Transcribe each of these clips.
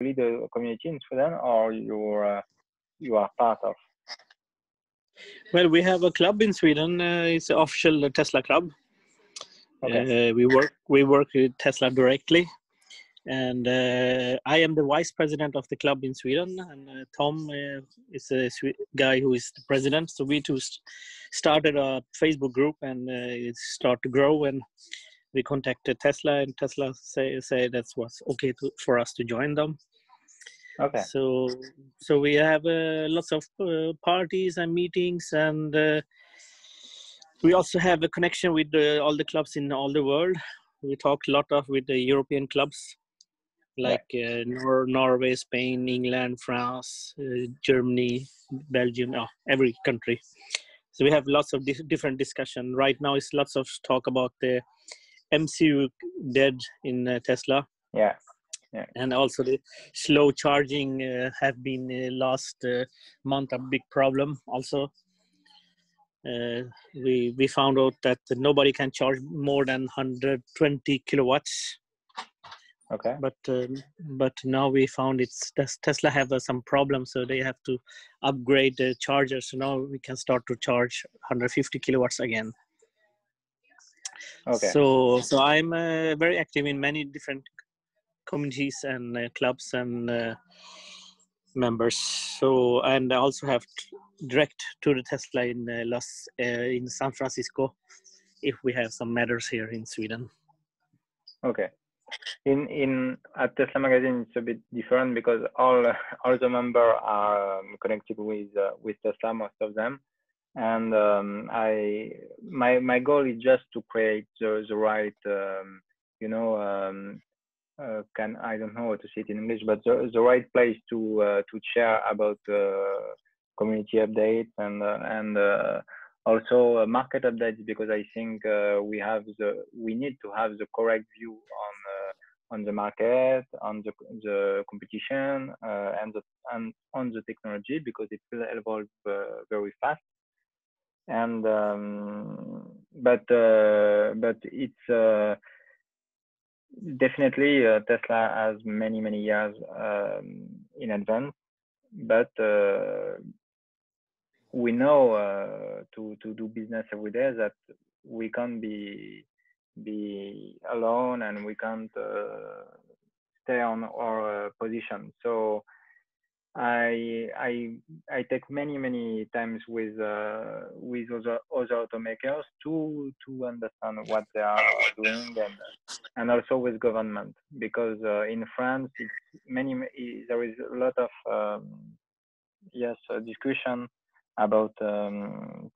the community in Sweden, or you are part of? Well, we have a club in Sweden. It's an official Tesla club. Okay. We work with Tesla directly, and I am the vice president of the club in Sweden, and Tom is a guy who is the president. So we two started a Facebook group, and it started to grow, and we contacted Tesla, and Tesla say that was okay for us to join them. Okay. So we have lots of parties and meetings, and we also have a connection with all the clubs in all the world. We talk a lot with the European clubs, like Norway, Spain, England, France, Germany, Belgium, every country. So we have lots of different discussion. Right now, it's lots of talk about the MCU dead in Tesla. Yeah. And also the slow charging have been last month a big problem. Also, we found out that nobody can charge more than 120 kilowatts. Okay. But now we found Tesla have some problems, so they have to upgrade the chargers. So now we can start to charge 150 kilowatts again. Okay. So I'm very active in many different communities and clubs and members. So, and I also have direct to the Tesla in in San Francisco, if we have some matters here in Sweden. Okay. In at Tesla Magazine, it's a bit different because all the members are connected with Tesla, most of them, and my goal is just to create the right I don't know how to say it in English, but the right place to share about community updates and also market updates, because I think we need to have the correct view on the market, on the competition, and on the technology, because it will evolve very fast. And but it's definitely Tesla has many years in advance, but we know to do business every day that we can't be alone, and we can't stay on our position. So I take many times with other automakers to understand what they are doing, and also with government, because in France there is a lot of discussion about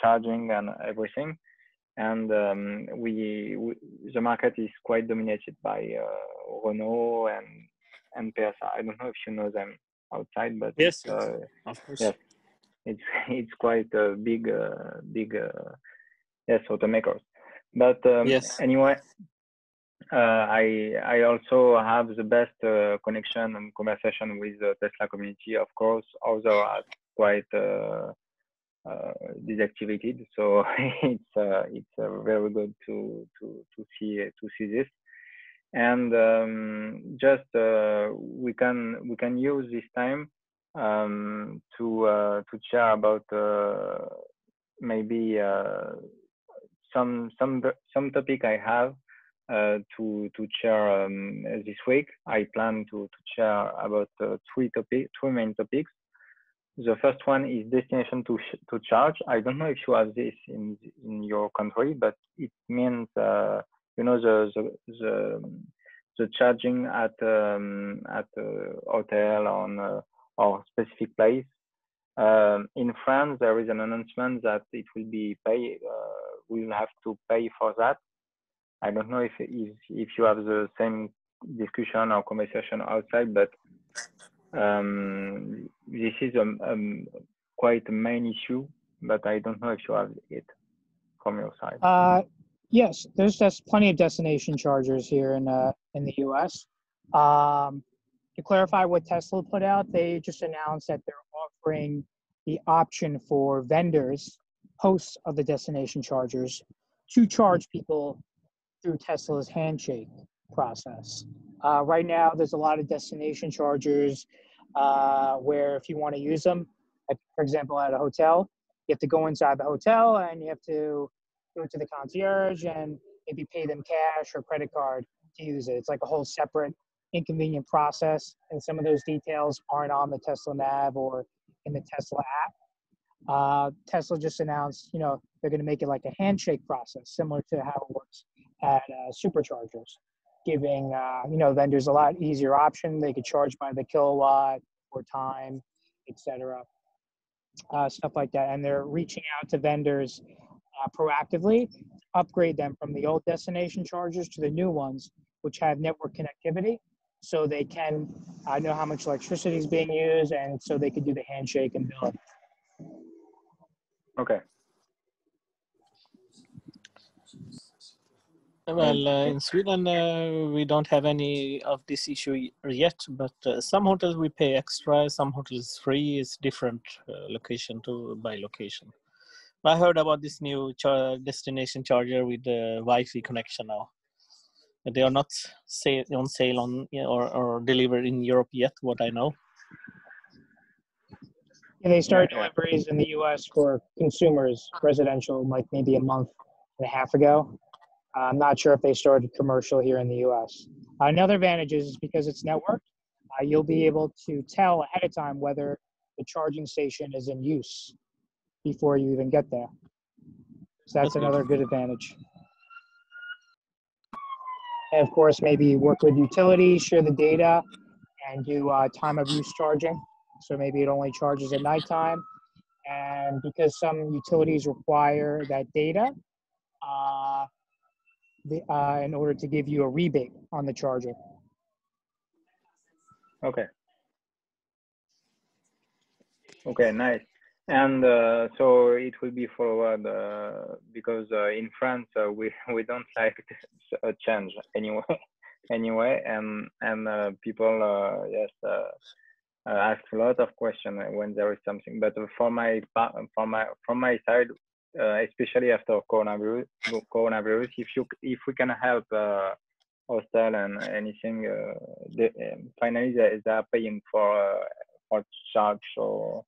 charging and everything, and the market is quite dominated by Renault and PSA. I don't know if you know them outside, but yes, of course. Yes, it's quite a big automakers. But yes. Anyway, I also have the best connection and conversation with the Tesla community. Of course, others are quite deactivated, so it's very good to see this. And just we can use this time to share about maybe some topic I have to share this week. I plan to share about three main topics. The first one is destination to charge. I don't know if you have this in your country, but it means the charging at hotel on or specific place. In France, there is an announcement that it will be pay. We'll have to pay for that. I don't know if you have the same discussion or conversation outside, but this is quite a main issue. But I don't know if you have it from your side. Yes, there's just plenty of destination chargers here in the U.S. To clarify what Tesla put out, they just announced that they're offering the option for vendors, hosts of the destination chargers, to charge people through Tesla's handshake process. Right now, there's a lot of destination chargers where if you want to use them, like for example, at a hotel, you have to go inside the hotel and you have to go to the concierge and maybe pay them cash or credit card to use it. It's like a whole separate inconvenient process. And some of those details aren't on the Tesla Nav or in the Tesla app. Tesla just announced, they're going to make it like a handshake process, similar to how it works at superchargers, giving, vendors a lot easier option. They could charge by the kilowatt or time, etc., stuff like that. And they're reaching out to vendors proactively to upgrade them from the old destination chargers to the new ones, which have network connectivity, so they can know how much electricity is being used, and so they can do the handshake and bill it. Okay. Well, in Sweden, we don't have any of this issue yet, but some hotels we pay extra, some hotels free. It's different location by location. I heard about this new destination charger with the Wi-Fi connection now. They are not on sale or delivered in Europe yet, what I know. And they started deliveries in the U.S. for consumers, residential, like maybe a month and a half ago. I'm not sure if they started commercial here in the U.S. Another advantage is because it's networked, you'll be able to tell ahead of time whether the charging station is in use before you even get there. So that's another good advantage. And of course, maybe work with utilities, share the data, and do time of use charging. So maybe it only charges at nighttime. And because some utilities require that data, in order to give you a rebate on the charger. Okay. Okay, nice. And so it will be forward because in France we don't like a change anyway, and people ask a lot of questions when there is something. But from my side, especially after coronavirus, if we can help hostel and anything, finally they are paying for charge. So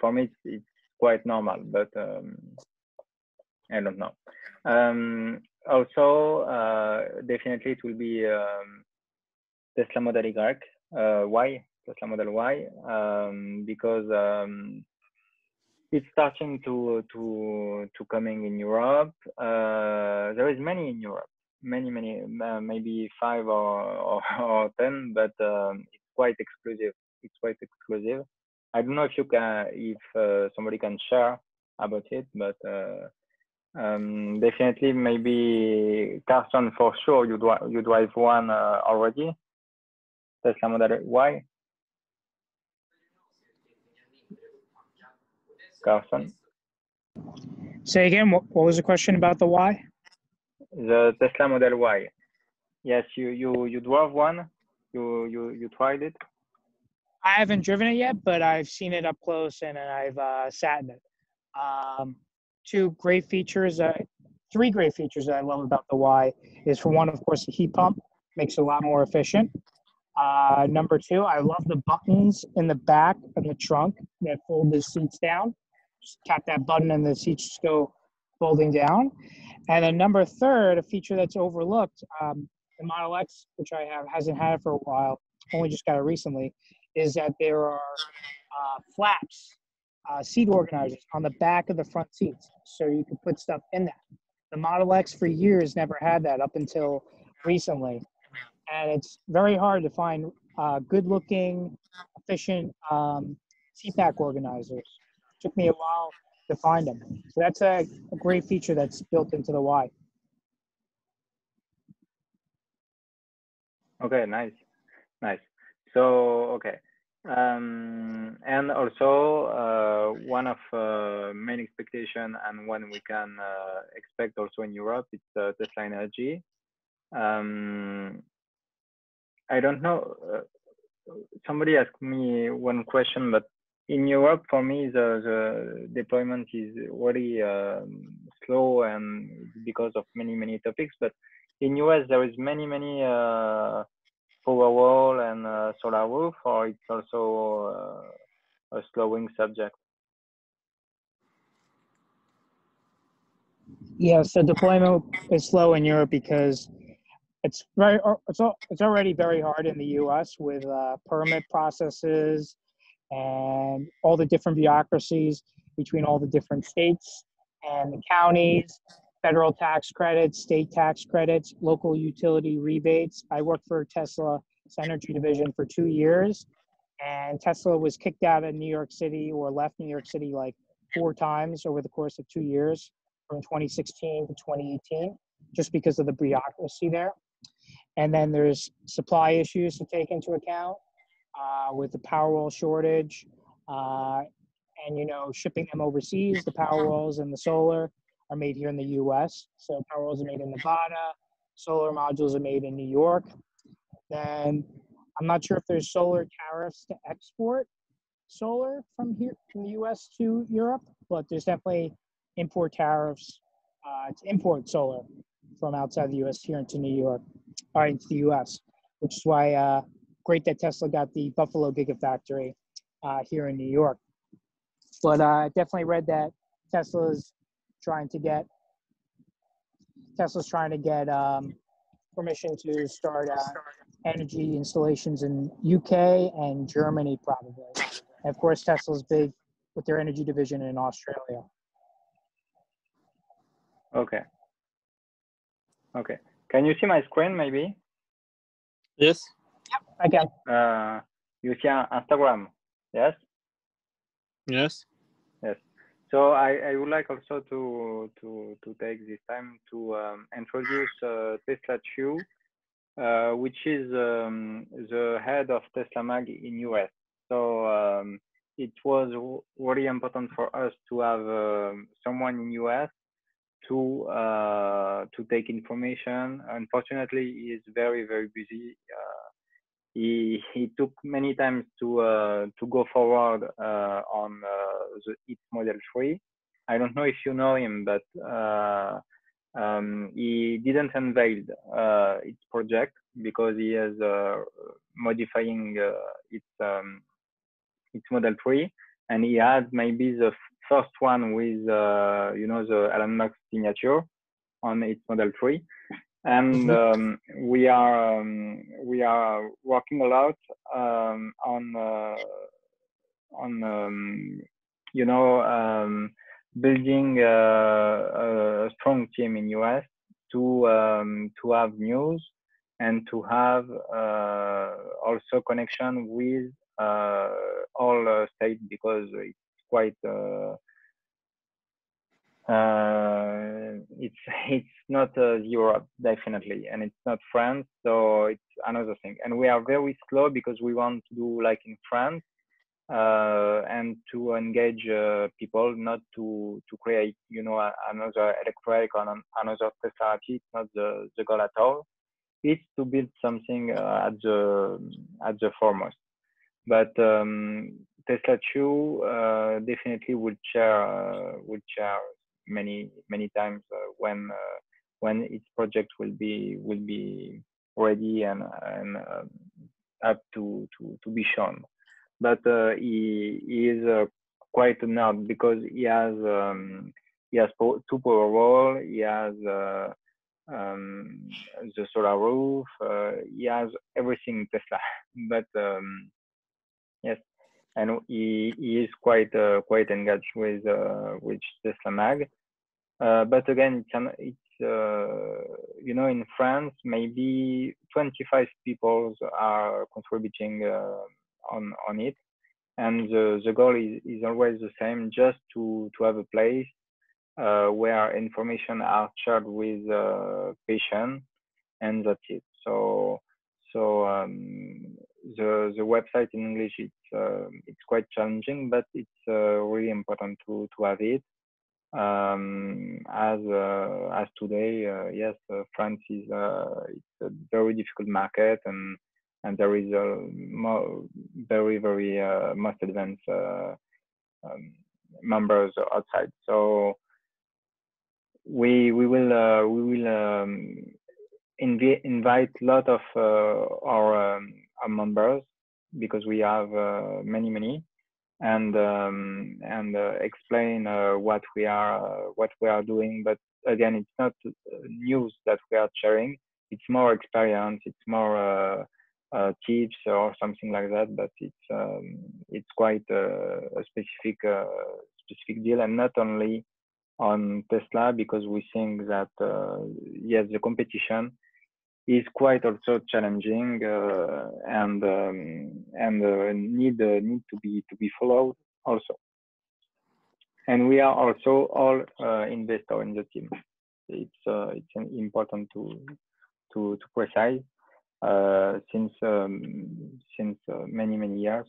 for me it's quite normal, but I don't know. Also, definitely it will be Tesla Model Y, Tesla Model Y, because it's starting to coming in Europe. There is many in Europe, many, maybe 5 or 10, but it's quite exclusive. It's quite exclusive. I don't know if you can, if somebody can share about it, but definitely maybe Carson, for sure you drive one already, Tesla Model Y. Carson. Say again. What was the question about the Y? The Tesla Model Y. Yes, you drove one. You tried it. I haven't driven it yet, but I've seen it up close and I've sat in it. Three great features that I love about the Y is, for one, of course, the heat pump makes it a lot more efficient. Number two, I love the buttons in the back of the trunk that fold the seats down. Just tap that button and the seats just go folding down. And then number third, a feature that's overlooked, the Model X, which I hasn't had it for a while, only just got it recently, is that there are flaps, seat organizers on the back of the front seats, so you can put stuff in that. The Model X for years never had that up until recently. And it's very hard to find good-looking, efficient seat back organizers. It took me a while to find them. So that's a great feature that's built into the Y. Okay, nice. So, okay. And also one of main expectation and one we can expect also in Europe, it's Tesla Energy. I don't know. Somebody asked me one question, but in Europe, for me, the deployment is really slow, and because of many topics. But in US, there is many Powerwall and solar roof, or it's also a slowing subject? Yeah, so deployment is slow in Europe because it's already very hard in the U.S. with permit processes and all the different bureaucracies between all the different states and the counties, federal tax credits, state tax credits, local utility rebates. I worked for Tesla's energy division for 2 years, and Tesla was kicked out of New York City or left New York City like 4 times over the course of 2 years, from 2016 to 2018, just because of the bureaucracy there. And then there's supply issues to take into account with the Powerwall shortage, and shipping them overseas. The Powerwalls and the solar are made here in the U.S. So Powerwalls are made in Nevada, solar modules are made in New York. Then I'm not sure if there's solar tariffs to export solar from here from the U.S. to Europe, but there's definitely import tariffs to import solar from outside the U.S. here into New York, or into the U.S., which is why great that Tesla got the Buffalo Gigafactory here in New York. But I definitely read that Tesla's trying to get permission to start energy installations in UK and Germany probably. And of course, Tesla's big with their energy division in Australia. Okay. Okay. Can you see my screen maybe? Yes. Yep, I can. You see Instagram, yes? Yes. Yes. So I would like also to take this time to introduce ts.la, which is the head of Tesla Mag in US. So it was really important for us to have someone in US to take information. Unfortunately, he is very busy. He took many times to go forward on the its Model 3. I don't know if you know him, but he didn't unveil its project because he is modifying its Model 3, and he had maybe the first one with the Elon Musk signature on its Model 3. And we are working a lot on building a strong team in US to have news and to have also connection with all states, because it's quite it's not Europe definitely, and it's not France, so it's another thing. And we are very slow because we want to do like in France, and to engage people, not to create another electric or another Tesla. It's not the goal at all. It's to build something at the foremost. But Tesla 2 definitely would share many times when its project will be ready and up to be shown. But he is quite a nerd because he has 2 Powerwall, he has the solar roof, he has everything Tesla. But yes, and he is quite engaged with Tesla Mag. But again, it's in France, maybe 25 people are contributing on it, and the goal is always the same, just to have a place where information are shared with patients, and that's it. So the website in English, it's quite challenging, but it's really important to have it. As today, yes, France is it's a very difficult market, and there is a very most advanced members outside. So we will invite a lot of our members, because we have many, and explain what we are doing. But again, it's not news that we are sharing. It's more experience. It's more tips or something like that. But it's quite a specific deal, and not only on Tesla, because we think that yes, the competition is quite also challenging and need to be followed also. And we are also all investors in the team. It's important to precise since many years.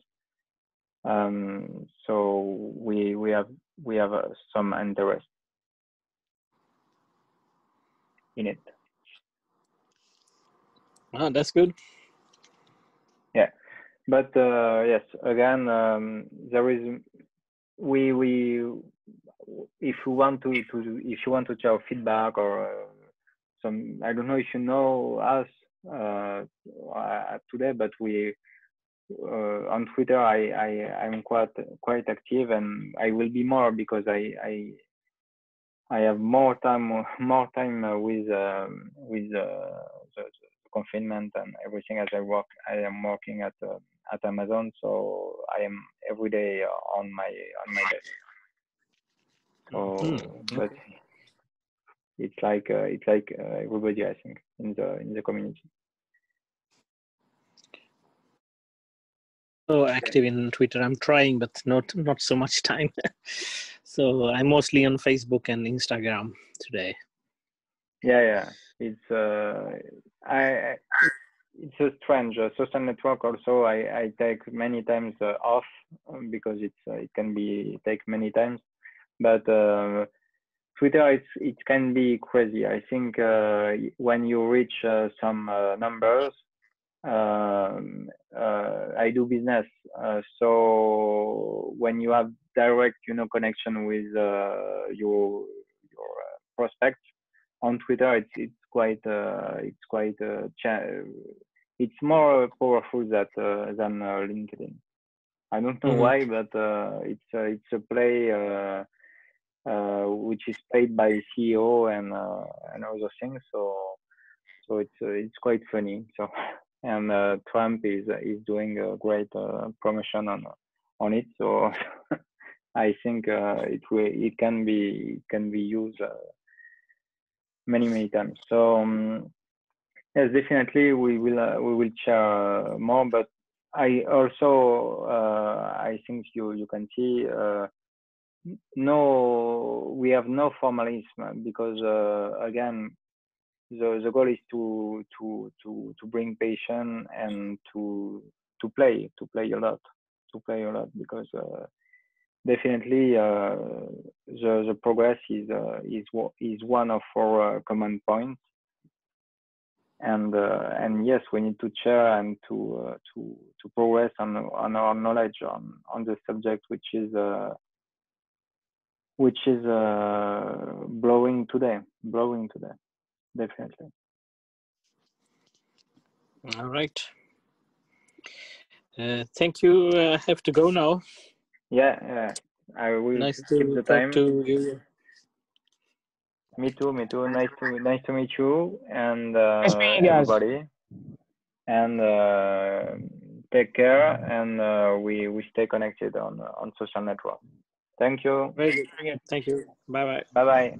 So we have some interest in it. Ah, that's good. Yeah, but yes, again, there is if you want to share feedback or some, I don't know if you know us today, but we on Twitter I'm quite active, and I will be more, because I have more time with the confinement and everything, as I am working at Amazon, so I am every day on my desk. So but it's like everybody, I think, in the community. So active in Twitter. I'm trying, but not so much time. So I'm mostly on Facebook and Instagram today. Yeah. It's it's a strange social network. Also, I take many times off because it can be take many times, but Twitter, it can be crazy. I think when you reach some numbers, I do business, so when you have direct, connection with your prospects on Twitter, it's quite it's more powerful than LinkedIn. I don't know why, but it's a play which is played by CEO and other things. So it's quite funny. So and Trump is doing a great promotion on it. So I think it can be used many times. So yes, definitely we will share more. But I also I think you can see we have no formalism, because again, the goal is to bring patient and to play a lot, because definitely the progress is one of our common points, and yes, we need to share and to progress on our knowledge on the subject, which is blowing today, definitely. All right. Thank you. I have to go now. Yeah. I will nice keep to the talk time. to you. Me too. Nice to meet you and Nice meeting you guys. everybody. And take care, and we stay connected on social network. Thank you. Very good. Thank you. Bye bye. Bye bye.